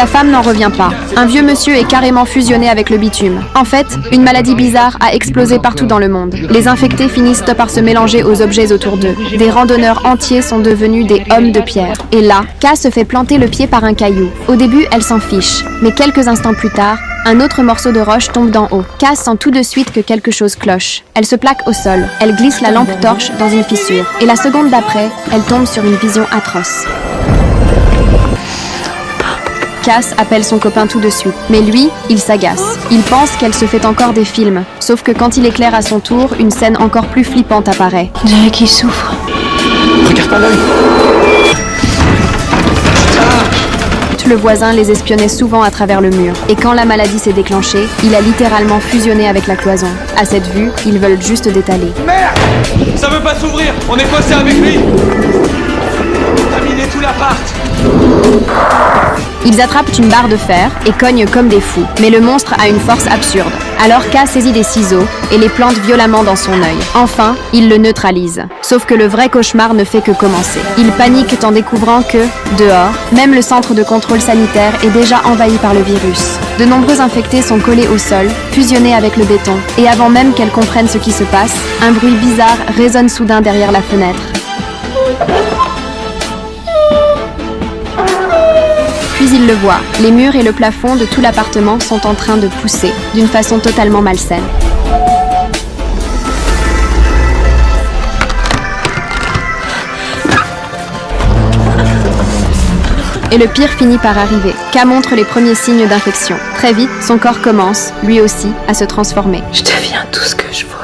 La femme n'en revient pas. Un vieux monsieur est carrément fusionné avec le bitume. En fait, une maladie bizarre a explosé partout dans le monde. Les infectés finissent par se mélanger aux objets autour d'eux. Des randonneurs entiers sont devenus des hommes de pierre. Et là, K se fait planter le pied par un caillou. Au début, elle s'en fiche. Mais quelques instants plus tard, un autre morceau de roche tombe d'en haut. K sent tout de suite que quelque chose cloche. Elle se plaque au sol. Elle glisse la lampe torche dans une fissure. Et la seconde d'après, elle tombe sur une vision atroce. Cass appelle son copain tout de suite. Mais lui, il s'agace. Il pense qu'elle se fait encore des films. Sauf que quand il éclaire à son tour, une scène encore plus flippante apparaît. On dirait qu'il souffre. Regarde pas l'œil. Le voisin les espionnait souvent à travers le mur. Et quand la maladie s'est déclenchée, il a littéralement fusionné avec la cloison. À cette vue, ils veulent juste d'étaler. Merde! Ça veut pas s'ouvrir! On est coincé avec lui! On a miné tout l'appart! Ils attrapent une barre de fer et cognent comme des fous. Mais le monstre a une force absurde. Alors K saisit des ciseaux et les plante violemment dans son œil. Enfin, il le neutralise. Sauf que le vrai cauchemar ne fait que commencer. Il panique en découvrant que, dehors, même le centre de contrôle sanitaire est déjà envahi par le virus. De nombreux infectés sont collés au sol, fusionnés avec le béton. Et avant même qu'elle comprenne ce qui se passe, un bruit bizarre résonne soudain derrière la fenêtre. Puis il le voit, les murs et le plafond de tout l'appartement sont en train de pousser, d'une façon totalement malsaine. Et le pire finit par arriver. K montre les premiers signes d'infection. Très vite, son corps commence, lui aussi, à se transformer. Je deviens tout ce que je vaux.